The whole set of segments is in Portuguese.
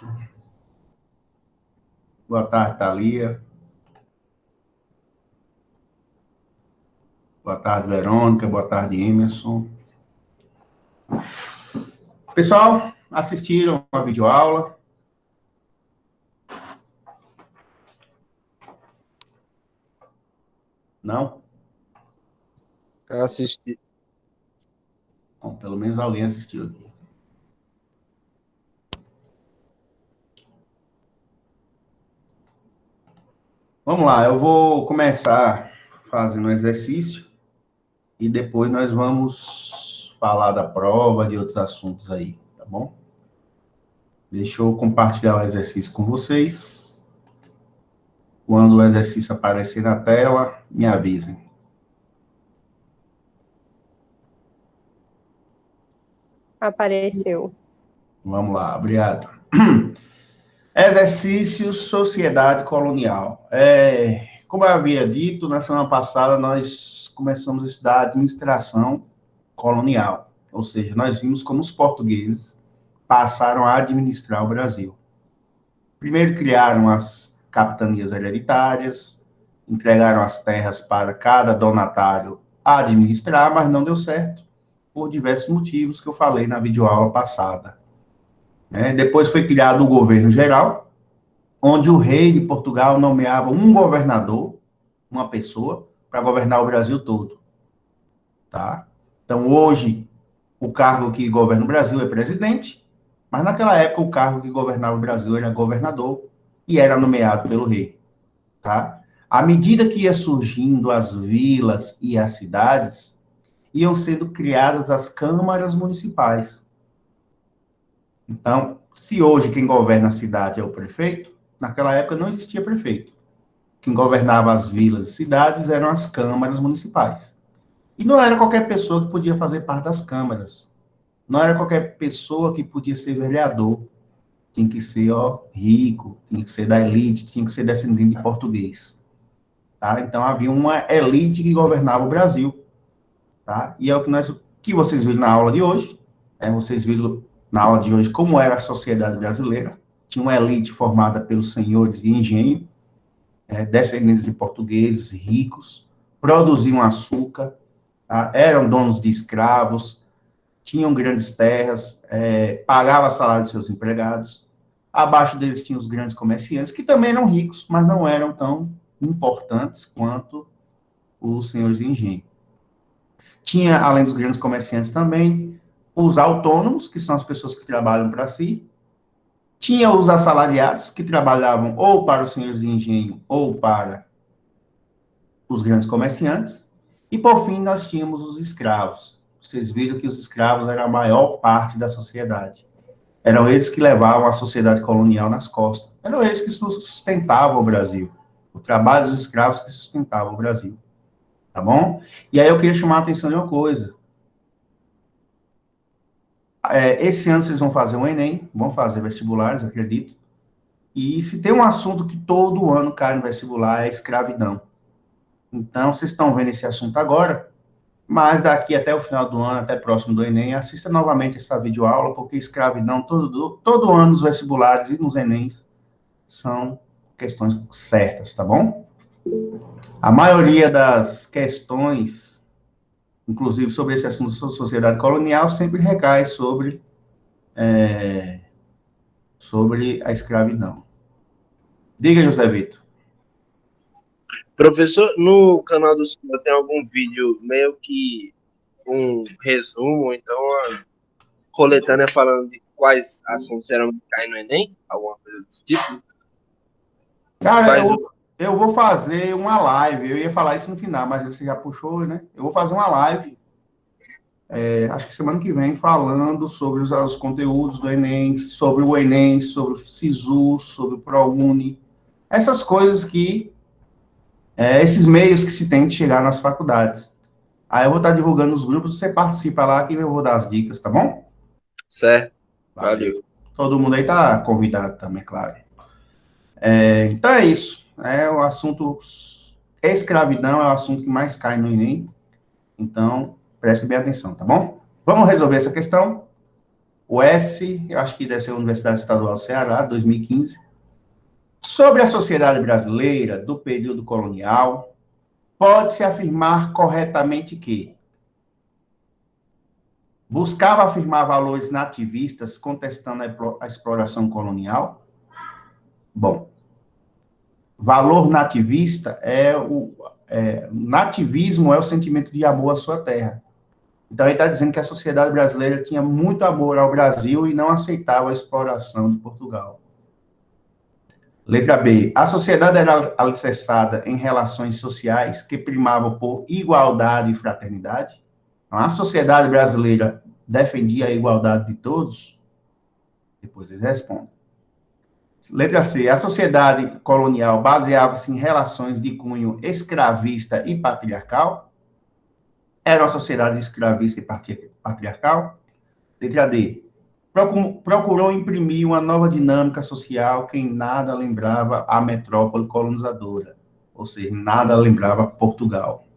Roberto. Boa tarde, Thalia. Boa tarde, Verônica. Boa tarde, Emerson. Pessoal, assistiram a videoaula? Não? Assisti. Bom, pelo menos alguém assistiu aqui. Vamos lá, eu vou começar fazendo um exercício e depois nós vamos falar da prova, de outros assuntos aí, tá bom? Deixa eu compartilhar o exercício com vocês. Quando o exercício aparecer na tela, me avisem. Apareceu. Vamos lá, obrigado. Exercício Sociedade Colonial. Como eu havia dito, na semana passada nós começamos a estudar administração colonial. Ou seja, nós vimos como os portugueses passaram a administrar o Brasil. Primeiro criaram as capitanias hereditárias, entregaram as terras para cada donatário administrar, mas não deu certo, por diversos motivos que eu falei na videoaula passada. Depois foi criado o governo geral, onde o rei de Portugal nomeava um governador, uma pessoa, para governar o Brasil todo. Tá? Então, hoje, o cargo que governa o Brasil é presidente, mas naquela época o cargo que governava o Brasil era governador e era nomeado pelo rei. Tá? À medida que ia surgindo as vilas e as cidades, iam sendo criadas as câmaras municipais. Então, se hoje quem governa a cidade é o prefeito, naquela época não existia prefeito. Quem governava as vilas e cidades eram as câmaras municipais. E não era qualquer pessoa que podia fazer parte das câmaras. Não era qualquer pessoa que podia ser vereador. Tinha que ser rico, tinha que ser da elite, tinha que ser descendente de português. Tá? Então, havia uma elite que governava o Brasil. Tá? E é o que vocês viram na aula de hoje. Vocês viram na aula de hoje como era a sociedade brasileira. Tinha uma elite formada pelos senhores de engenho, descendentes de portugueses ricos, produziam açúcar, tá? Eram donos de escravos, tinham grandes terras, pagavam salário de seus empregados. Abaixo deles tinham os grandes comerciantes, que também eram ricos, mas não eram tão importantes quanto os senhores de engenho. Tinha, além dos grandes comerciantes também, os autônomos, que são as pessoas que trabalham para si. Tinha os assalariados, que trabalhavam ou para os senhores de engenho ou para os grandes comerciantes. E, por fim, nós tínhamos os escravos. Vocês viram que os escravos eram a maior parte da sociedade. Eram eles que levavam a sociedade colonial nas costas. Eram eles que sustentavam o Brasil. O trabalho dos escravos que sustentava o Brasil. Tá bom? E aí eu queria chamar a atenção de uma coisa. Esse ano vocês vão fazer um Enem, vão fazer vestibulares, acredito. E se tem um assunto que todo ano cai no vestibular, é a escravidão. Então, vocês estão vendo esse assunto agora, mas daqui até o final do ano, até próximo do Enem, assista novamente essa videoaula, porque escravidão, todo ano nos vestibulares e nos Enems, são questões certas, tá bom? A maioria das questões, inclusive sobre esse assunto da sociedade colonial, sempre recai sobre a escravidão. Diga, José Vitor. Professor, no canal do senhor tem algum vídeo meio que um resumo, então uma coletânea falando de quais assuntos eram que caem no Enem? Alguma coisa desse tipo? Cara, eu vou fazer uma live. Eu ia falar isso no final, mas você já puxou, né? Eu vou fazer uma live, acho que semana que vem, falando sobre os conteúdos do Enem, sobre o Enem, sobre o SISU, sobre o ProUni. Essas coisas esses meios que se tem de chegar nas faculdades. Aí eu vou estar divulgando nos grupos, você participa lá que eu vou dar as dicas, tá bom? Certo. Valeu. Todo mundo aí tá convidado também, claro. Então é isso. O assunto escravidão é o assunto que mais cai no Enem. Então, preste bem atenção, tá bom? Vamos resolver essa questão? O S, eu acho que deve ser a Universidade Estadual do Ceará, 2015. Sobre a sociedade brasileira do período colonial, pode-se afirmar corretamente que buscava afirmar valores nativistas contestando a exploração colonial. Bom, valor nativista nativismo é o sentimento de amor à sua terra. Então, ele está dizendo que a sociedade brasileira tinha muito amor ao Brasil e não aceitava a exploração de Portugal. Letra B. A sociedade era alicerçada em relações sociais que primavam por igualdade e fraternidade. Então, a sociedade brasileira defendia a igualdade de todos? Depois eles respondem. Letra C. A sociedade colonial baseava-se em relações de cunho escravista e patriarcal? Era uma sociedade escravista e patriarcal? Letra D. Procurou imprimir uma nova dinâmica social que em nada lembrava a metrópole colonizadora, ou seja, nada lembrava Portugal.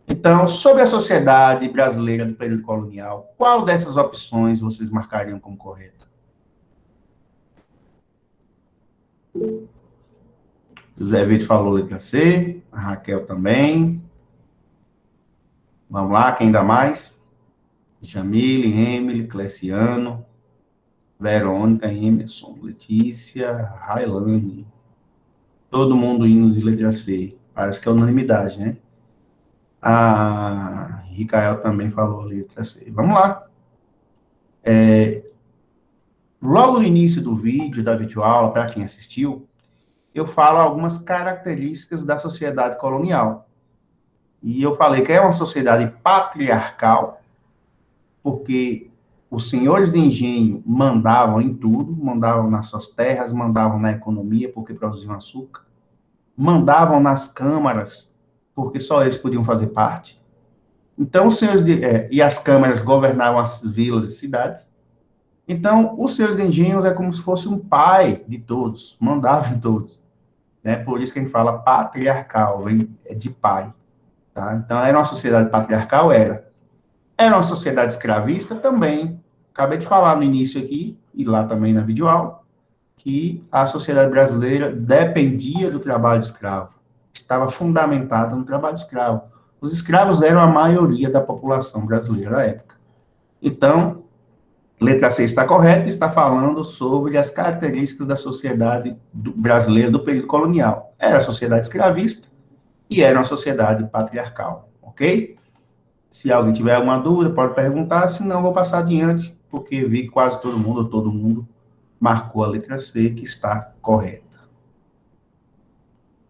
Então, sobre a sociedade brasileira do período colonial, qual dessas opções vocês marcariam como correta? José Vitor falou letra C, a Raquel também. Vamos lá, quem dá mais? Jamile, Emily, Cleciano, Verônica, Emerson, Letícia, Railane. Todo mundo indo de letra C. Parece que é unanimidade, né? A Ricael também falou letra C. Vamos lá. Logo no início do vídeo, da videoaula, para quem assistiu, eu falo algumas características da sociedade colonial. E eu falei que é uma sociedade patriarcal, porque os senhores de engenho mandavam em tudo, mandavam nas suas terras, mandavam na economia, porque produziam açúcar, mandavam nas câmaras, porque só eles podiam fazer parte. Então, e as câmaras governavam as vilas e cidades. Então, os senhores de engenhos é como se fosse um pai de todos, mandava em todos. Né? Por isso que a gente fala patriarcal, vem de pai. Tá? Então, era uma sociedade patriarcal? Era. Era uma sociedade escravista? Também. Acabei de falar no início aqui, e lá também na videoaula, que a sociedade brasileira dependia do trabalho escravo. Estava fundamentada no trabalho escravo. Os escravos eram a maioria da população brasileira da época. Então, letra C está correta, está falando sobre as características da sociedade brasileira do período colonial. Era a sociedade escravista e era uma sociedade patriarcal, ok? Se alguém tiver alguma dúvida, pode perguntar, senão vou passar adiante, porque vi que quase todo mundo marcou a letra C, que está correta.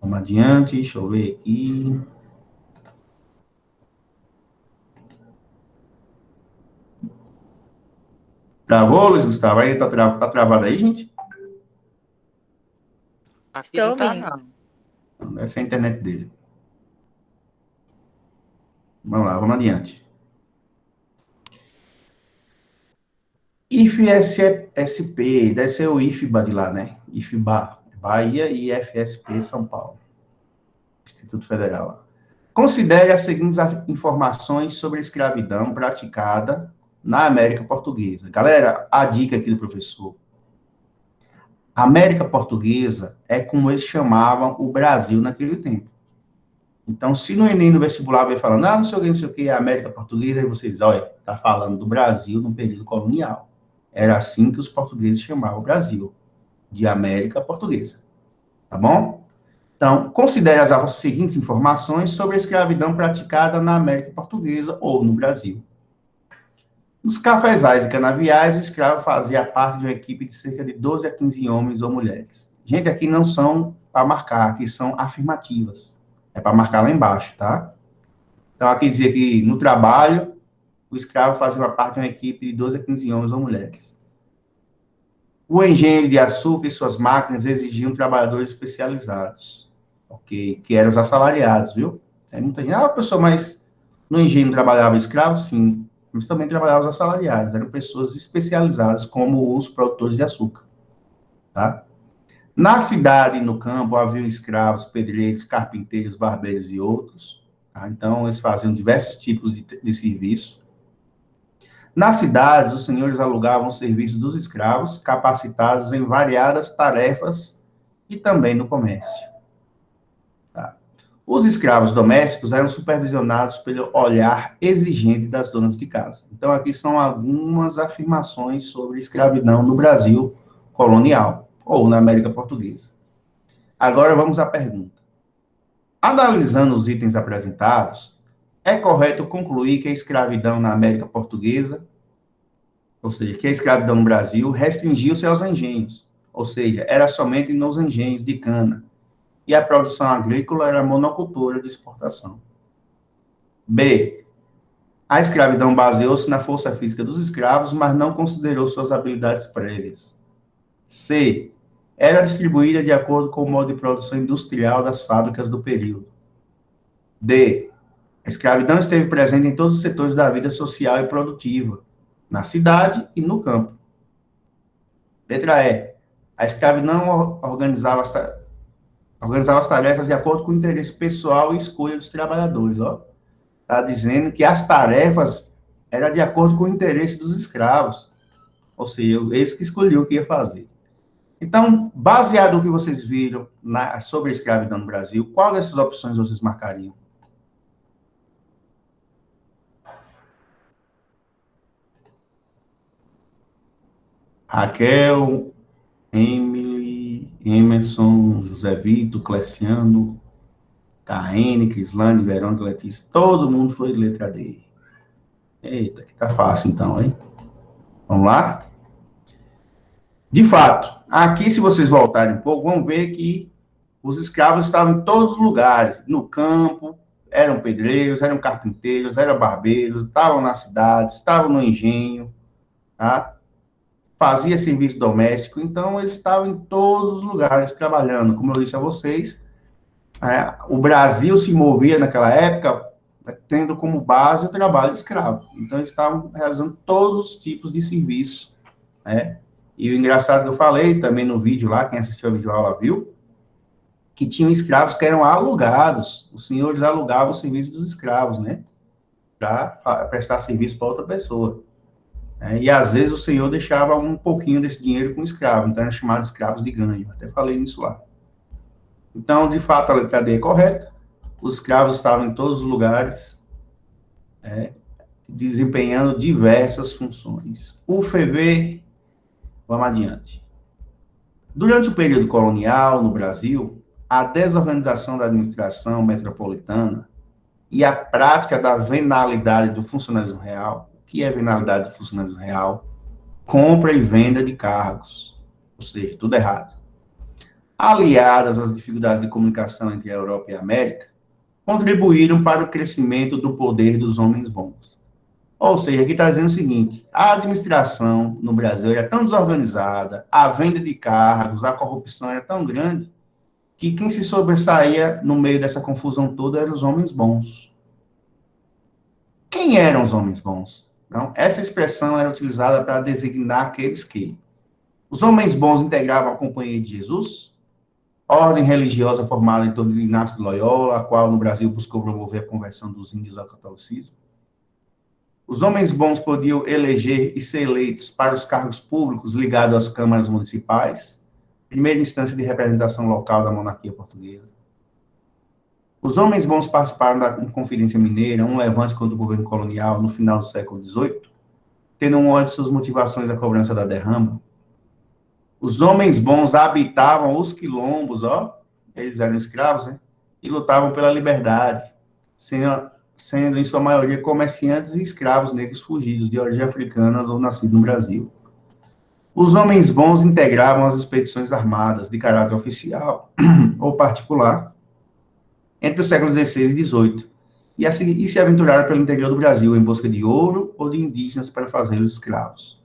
Vamos adiante, deixa eu ver aqui. Travou, Luiz Gustavo? Aí tá travado aí, gente? Aqui não tá, não. Essa é a internet dele. Vamos lá, vamos adiante. IFSP, deve ser o IFBA de lá, né? IFBA, Bahia, e IFSP, São Paulo. Instituto Federal. Considere as seguintes informações sobre a escravidão praticada na América Portuguesa. Galera, a dica aqui do professor. A América Portuguesa é como eles chamavam o Brasil naquele tempo. Então, se no Enem, no vestibular, vai falando, não sei o que, a América Portuguesa, aí vocês, olha, está falando do Brasil no período colonial. Era assim que os portugueses chamavam o Brasil, de América Portuguesa. Tá bom? Então, considere as seguintes informações sobre a escravidão praticada na América Portuguesa ou no Brasil. Nos cafezais e canaviais, o escravo fazia parte de uma equipe de cerca de 12 a 15 homens ou mulheres. Gente, aqui não são para marcar, aqui são afirmativas. É para marcar lá embaixo, tá? Então, aqui dizia que no trabalho, o escravo fazia parte de uma equipe de 12 a 15 homens ou mulheres. O engenho de açúcar e suas máquinas exigiam trabalhadores especializados, ok? Que eram os assalariados, viu? Tem muita gente, professor, mas no engenho trabalhava escravo? Sim, mas também trabalhavam os assalariados, eram pessoas especializadas como os produtores de açúcar, tá? Na cidade e no campo havia escravos, pedreiros, carpinteiros, barbeiros e outros, tá? Então eles faziam diversos tipos de serviço. Nas cidades, os senhores alugavam o serviço dos escravos, capacitados em variadas tarefas e também no comércio. Tá? Os escravos domésticos eram supervisionados pelo olhar exigente das donas de casa. Então, aqui são algumas afirmações sobre escravidão no Brasil colonial, ou na América Portuguesa. Agora vamos à pergunta. Analisando os itens apresentados, é correto concluir que a escravidão na América Portuguesa, ou seja, que a escravidão no Brasil restringiu-se aos engenhos, ou seja, era somente nos engenhos de cana, e a produção agrícola era monocultura de exportação. B. A escravidão baseou-se na força física dos escravos, mas não considerou suas habilidades prévias. C. Era distribuída de acordo com o modo de produção industrial das fábricas do período. D. A escravidão esteve presente em todos os setores da vida social e produtiva, na cidade e no campo. Letra E. A escravidão organizava as tarefas de acordo com o interesse pessoal e escolha dos trabalhadores. Está dizendo que as tarefas eram de acordo com o interesse dos escravos. Ou seja, eles que escolhiam o que ia fazer. Então, baseado no que vocês viram sobre a escravidão no Brasil, qual dessas opções vocês marcariam? Raquel, Emily, Emerson, José Vitor, Cleciano, Caene, Crislane, Verônica, Letícia, todo mundo foi de letra D. Eita, que tá fácil então, hein? Vamos lá? De fato, aqui se vocês voltarem um pouco, vão ver que os escravos estavam em todos os lugares, no campo, eram pedreiros, eram carpinteiros, eram barbeiros, estavam na cidade, estavam no engenho, tá? Fazia serviço doméstico, então eles estavam em todos os lugares trabalhando. Como eu disse a vocês, o Brasil se movia naquela época tendo como base o trabalho escravo. Então eles estavam realizando todos os tipos de serviço, né? E o engraçado que eu falei também no vídeo lá, quem assistiu a videoaula viu, que tinham escravos que eram alugados. Os senhores alugavam o serviço dos escravos, né? Para prestar serviço para outra pessoa. E às vezes o senhor deixava um pouquinho desse dinheiro com o escravo, então eram chamados escravos de ganho. Até falei nisso lá. Então, de fato, a letra D é correta. Os escravos estavam em todos os lugares, desempenhando diversas funções. O FV, vamos adiante. Durante o período colonial no Brasil, a desorganização da administração metropolitana e a prática da venalidade do funcionalismo real. O que é venalidade do funcionalismo real? Compra e venda de cargos, ou seja, tudo errado. Aliadas às dificuldades de comunicação entre a Europa e a América, contribuíram para o crescimento do poder dos homens bons. Ou seja, aqui está dizendo o seguinte, a administração no Brasil era tão desorganizada, a venda de cargos, a corrupção era tão grande, que quem se sobressaía no meio dessa confusão toda eram os homens bons. Quem eram os homens bons? Então, essa expressão era utilizada para designar aqueles que os homens bons integravam a Companhia de Jesus, ordem religiosa formada em torno de Inácio de Loyola, a qual no Brasil buscou promover a conversão dos índios ao catolicismo. Os homens bons podiam eleger e ser eleitos para os cargos públicos ligados às câmaras municipais, primeira instância de representação local da monarquia portuguesa. Os homens bons participaram da Conferência Mineira, um levante contra o governo colonial no final do século XVIII, tendo uma de suas motivações a cobrança da derrama. Os homens bons habitavam os quilombos, eles eram escravos, né? E lutavam pela liberdade, sendo em sua maioria comerciantes e escravos negros fugidos de origem africana ou nascidos no Brasil. Os homens bons integravam as expedições armadas de caráter oficial ou particular entre os séculos XVI e XVIII, e se aventuraram pelo interior do Brasil em busca de ouro ou de indígenas para fazê-los escravos.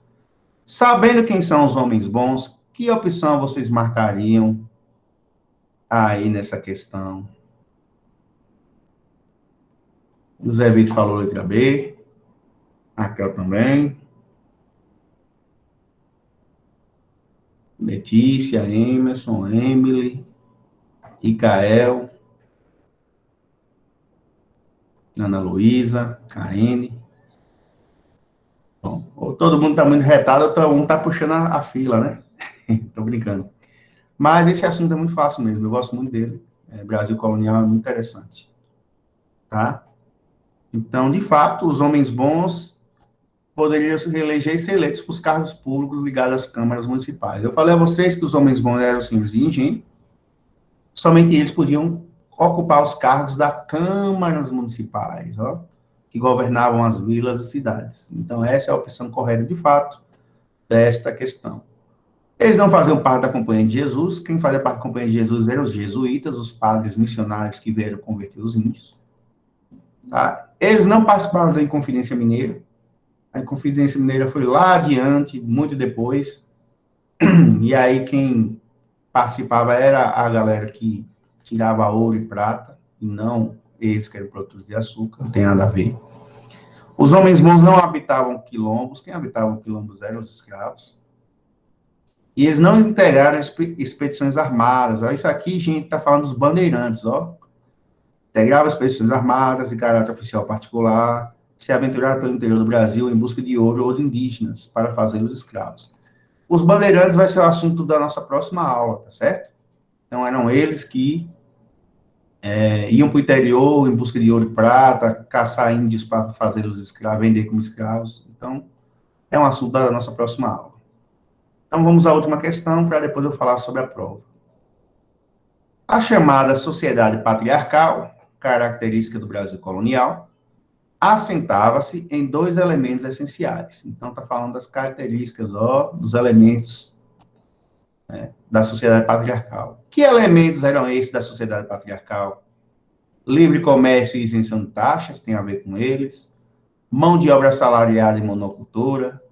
Sabendo quem são os homens bons, que opção vocês marcariam aí nessa questão? José Vitor falou letra B, Raquel também, Letícia, Emerson, Emily, Icael, Ana Luísa, Caene. Bom, Ou todo mundo está muito retado, ou um está puxando a fila, né? Tô brincando. Mas esse assunto é muito fácil mesmo, eu gosto muito dele. Brasil colonial é muito interessante. Tá? Então, de fato, os homens bons poderiam se reeleger e ser eleitos para os cargos públicos ligados às câmaras municipais. Eu falei a vocês que os homens bons eram os senhores de engenho, somente eles podiam ocupar os cargos das câmaras municipais, ó, que governavam as vilas e cidades. Então, essa é a opção correta, de fato, desta questão. Eles não faziam parte da Companhia de Jesus, quem fazia parte da Companhia de Jesus eram os jesuítas, os padres missionários que vieram converter os índios. Tá? Eles não participaram da Inconfidência Mineira, a Inconfidência Mineira foi lá adiante, muito depois, e aí quem participava era a galera que tirava ouro e prata, e não eles que eram produtores de açúcar, não tem nada a ver. Os homens bons não habitavam quilombos, quem habitava quilombos eram os escravos, e eles não integraram expedições armadas. Isso aqui, gente, está falando dos bandeirantes, ó. Integrava expedições armadas de caráter oficial particular, se aventurar pelo interior do Brasil em busca de ouro ou de indígenas para fazê-los escravos. Os bandeirantes vai ser o assunto da nossa próxima aula, tá certo? Então, eram eles que iam para o interior em busca de ouro e prata, caçar índios para fazê-los escravos, vender como escravos. Então, é um assunto da nossa próxima aula. Então, vamos à última questão, para depois eu falar sobre a prova. A chamada sociedade patriarcal, característica do Brasil colonial, assentava-se em dois elementos essenciais. Então, está falando das características, ó, dos elementos da sociedade patriarcal. Que elementos eram esses da sociedade patriarcal? Livre comércio e isenção de taxas, tem a ver com eles. Mão de obra assalariada e monocultura.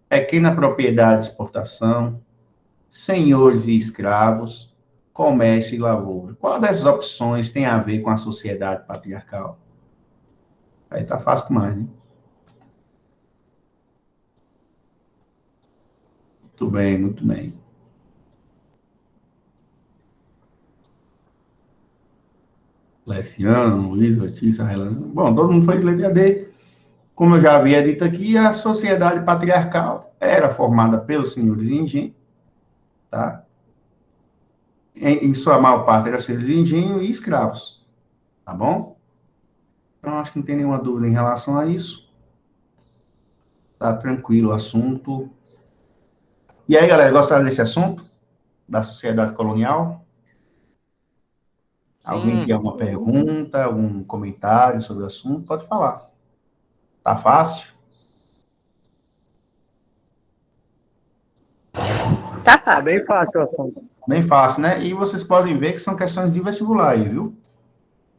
Pequena propriedade de exportação. Senhores e escravos. Comércio e lavoura. Qual dessas opções tem a ver com a sociedade patriarcal? Aí tá fácil demais, né? Muito bem, muito bem. Leciano, Luiz, Letícia, Relânia. Bom, todo mundo foi de letra D. Como eu já havia dito aqui, a sociedade patriarcal era formada pelos senhores de engenho, tá? Em sua maior parte era senhores de engenho e escravos, tá bom? Então, acho que não tem nenhuma dúvida em relação a isso. Tá tranquilo o assunto. E aí, galera, gostaram desse assunto? Da sociedade colonial? Sim. Alguém tem alguma pergunta, algum comentário sobre o assunto? Pode falar. Tá fácil? Tá Tá fácil. bem fácil o assunto. Bem fácil, né? E vocês podem ver que são questões de vestibular aí, viu?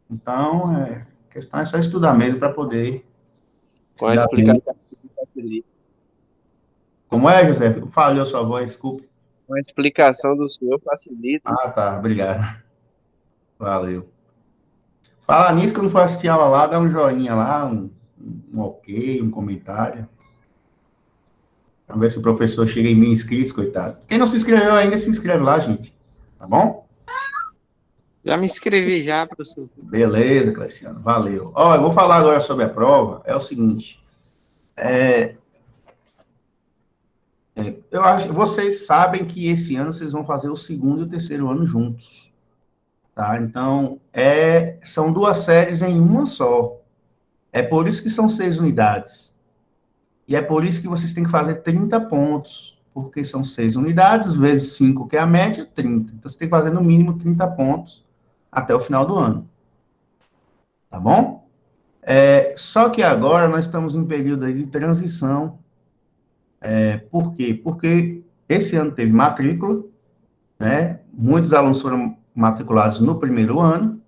Então, a questão é só estudar mesmo para poder... Com a explicação facilita. Como é, José? Falhou sua voz, desculpe. Com a explicação do senhor facilita. Ah, tá. Obrigado. Valeu. Falar nisso, quando for assistir a aula lá, dá um joinha lá, um ok, um comentário. Vamos ver se o professor chega em 1.000 inscritos, coitado. Quem não se inscreveu ainda, se inscreve lá, gente. Tá bom? Já me inscrevi já, professor. Beleza, Cleciano. Valeu. Ó, eu vou falar agora sobre a prova. É o seguinte. Eu acho, vocês sabem que esse ano vocês vão fazer o segundo e o terceiro ano juntos. Tá? Então, são duas séries em uma só. É por isso que são 6 unidades. E é por isso que vocês têm que fazer 30 pontos. Porque são 6 unidades, vezes 5, que é a média, 30. Então, você tem que fazer no mínimo 30 pontos até o final do ano. Tá bom? Só que agora nós estamos em período aí de transição. Por quê? Porque esse ano teve matrícula, né? Muitos alunos foram matriculados no primeiro ano.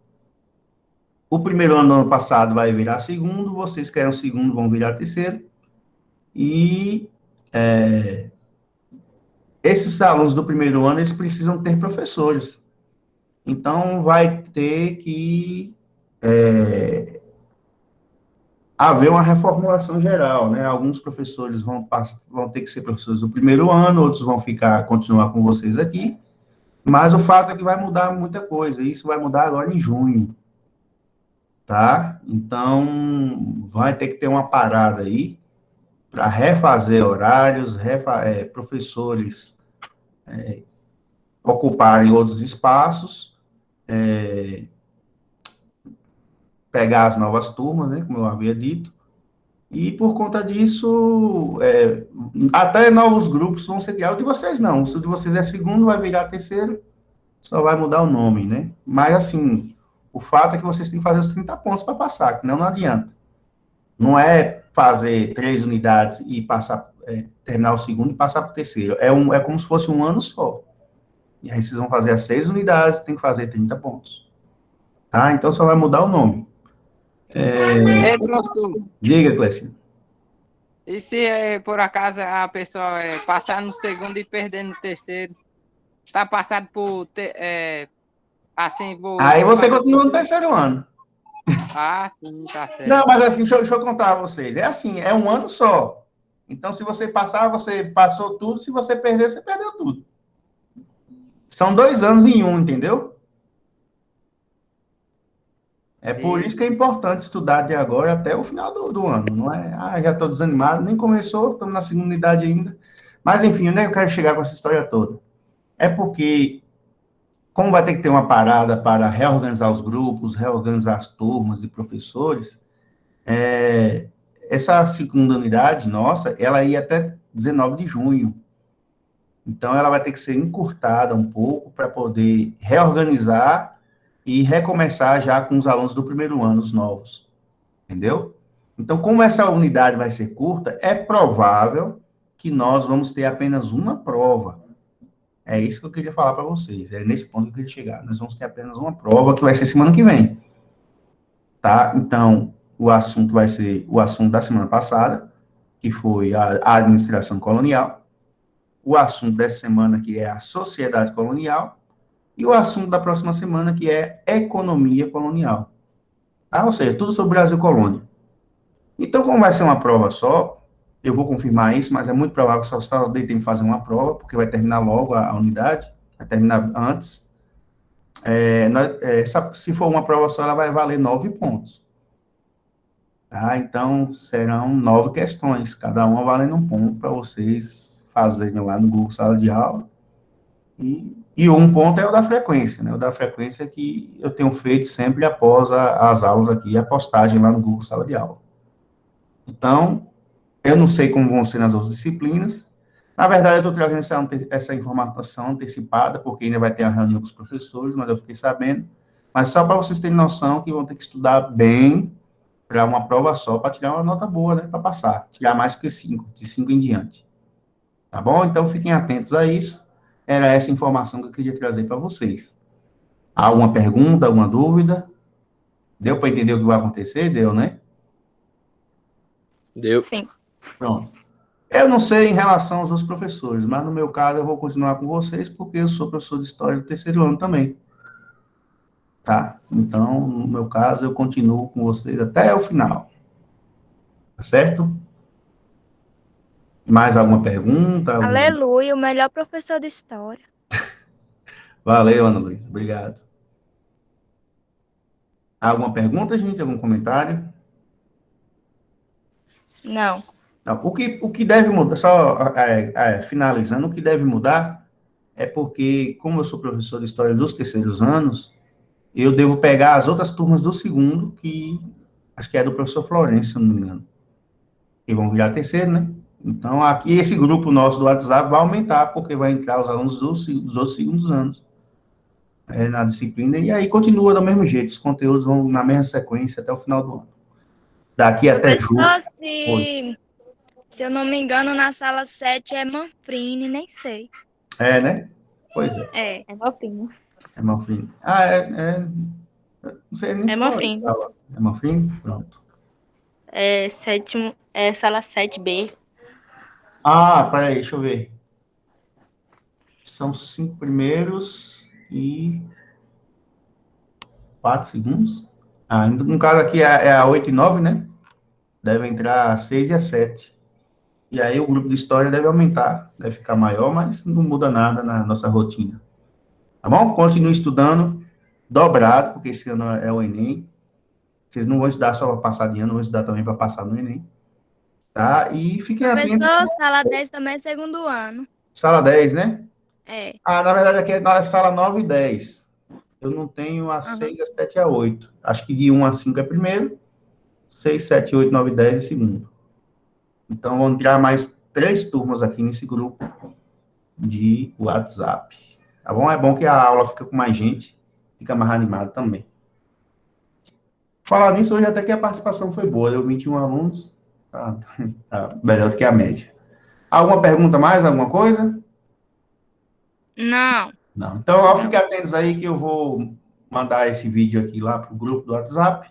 O primeiro ano do ano passado vai virar segundo, vocês que eram segundo vão virar terceiro. E esses alunos do primeiro ano, eles precisam ter professores. Então, vai ter que haver uma reformulação geral, né? Alguns professores vão ter que ser professores do primeiro ano, outros vão continuar com vocês aqui, mas o fato é que vai mudar muita coisa, e isso vai mudar agora em junho, tá? Então, vai ter que ter uma parada aí, para refazer horários, professores ocuparem outros espaços, pegar as novas turmas, né, como eu havia dito, e por conta disso, até novos grupos vão ser criados. O de vocês não, o de vocês é segundo, vai virar terceiro, só vai mudar o nome, né? Mas, assim, o fato é que vocês têm que fazer os 30 pontos para passar, que não adianta. Não é fazer 3 unidades e passar, terminar o segundo e passar para o terceiro. É como se fosse um ano só. E aí vocês vão fazer as 6 unidades, tem que fazer 30 pontos. Tá? Então só vai mudar o nome. Professor, Diga, Clécio. e se por acaso a pessoa passar no segundo e perder no terceiro? Tá passado por assim, Aí vou você fazer o continua no terceiro. terceiro ano. Ah, sim, tá certo. Não, mas assim, deixa eu contar a vocês. É assim, é um ano só. Então, se você passar, você passou tudo. Se você perder, você perdeu tudo. São 2 anos em um, entendeu? É por isso que é importante estudar de agora até o final do ano. Não é, já estou desanimado, nem começou, estamos na segunda unidade ainda. Mas, enfim, onde é que eu quero chegar com essa história toda? É porque, como vai ter que ter uma parada para reorganizar os grupos, reorganizar as turmas e professores, essa segunda unidade nossa, ela ia até 19 de junho. Então, ela vai ter que ser encurtada um pouco para poder reorganizar e recomeçar já com os alunos do primeiro ano, os novos. Entendeu? Então, como essa unidade vai ser curta, é provável que nós vamos ter apenas uma prova. É isso que eu queria falar para vocês. É nesse ponto que eu queria chegar. Nós vamos ter apenas uma prova, que vai ser semana que vem. Tá? Então, o assunto vai ser o assunto da semana passada, que foi a administração colonial. O assunto dessa semana, que é a sociedade colonial. E o assunto da próxima semana, que é economia colonial. Tá? Ou seja, tudo sobre Brasil colônia. Então, como vai ser uma prova só, eu vou confirmar isso, mas é muito provável que só tem que fazer uma prova, porque vai terminar logo a unidade, vai terminar antes. Se for uma prova só, ela vai valer 9 pontos. Tá? Então, serão 9 questões, cada uma valendo um ponto para vocês fazerem lá no Google Sala de Aula. E um ponto é o da frequência, né? O da frequência que eu tenho feito sempre após as aulas aqui, a postagem lá no Google Sala de Aula. Então, eu não sei como vão ser nas outras disciplinas. Na verdade, eu estou trazendo essa informação antecipada, porque ainda vai ter a reunião com os professores, mas eu fiquei sabendo. Mas só para vocês terem noção que vão ter que estudar bem para uma prova só, para tirar uma nota boa, né? Para passar. Tirar mais que 5, de 5 em diante. Tá bom? Então, fiquem atentos a isso. Era essa informação que eu queria trazer para vocês. Alguma pergunta, alguma dúvida? Deu para entender o que vai acontecer? Deu, né? Deu. Sim. Pronto. Eu não sei em relação aos outros professores, mas no meu caso eu vou continuar com vocês, porque eu sou professor de História do terceiro ano também. Tá? Então, no meu caso, eu continuo com vocês até o final. Tá certo? Mais alguma pergunta? Aleluia, o melhor professor de história. Valeu, Ana Luísa. Obrigado. Alguma pergunta, gente? Algum comentário? Não. Não. O que deve mudar, só finalizando, o que deve mudar é porque, como eu sou professor de História dos terceiros anos, eu devo pegar as outras turmas do segundo, que acho que é do professor Florencio, se eu não me engano. Que vão virar terceiro, né? Então, aqui, esse grupo nosso do WhatsApp vai aumentar, porque vai entrar os alunos dos outros segundos anos na disciplina, e aí continua do mesmo jeito, os conteúdos vão na mesma sequência até o final do ano. Daqui até julho. Professor, se eu não me engano, na sala 7 é Manfrini, nem sei. É, né? Pois é. É Manfrini. É Manfrini. Não sei nem É se Manfrini. é Manfrini? Pronto. É sala 7B. Peraí, deixa eu ver. São 5 primeiros e 4 segundos. No caso aqui é a 8 e 9, né? Deve entrar a 6 e a 7. E aí o grupo de história deve aumentar, deve ficar maior, mas não muda nada na nossa rotina. Tá bom? Continue estudando dobrado, porque esse ano é o Enem. Vocês não vão estudar só para passar de ano, vão estudar também para passar no Enem. tá? E fiquem atentos. Professor, sala 10 também é segundo ano. Sala 10, né? É. Ah, na verdade, aqui é na sala 9 e 10. Eu não tenho a Aham. 6, a 7 e a 8. Acho que de 1 a 5 é primeiro, 6, 7, 8, 9 e 10 é segundo. Então, vão entrar mais 3 turmas aqui nesse grupo de WhatsApp. Tá bom? É bom que a aula fica com mais gente, fica mais animado também. Falar nisso, hoje até que a participação foi boa. Deu 21 alunos. Tá melhor do que a média. Alguma pergunta mais? Alguma coisa? Não. Não. Então, ó, fiquem atentos aí que eu vou mandar esse vídeo aqui lá para o grupo do WhatsApp.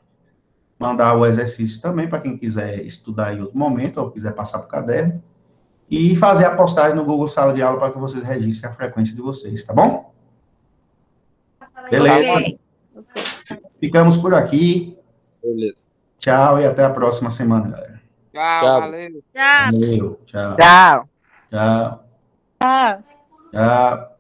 Mandar o exercício também para quem quiser estudar em outro momento ou quiser passar para o caderno. E fazer a postagem no Google Sala de Aula para que vocês registrem a frequência de vocês, tá bom? Beleza. Ok. Ficamos por aqui. Beleza. Tchau e até a próxima semana, galera. Tchau, Tchau. valeu. Tchau. Valeu. Tchau. Tchau. Tchau. Ah. Tchau.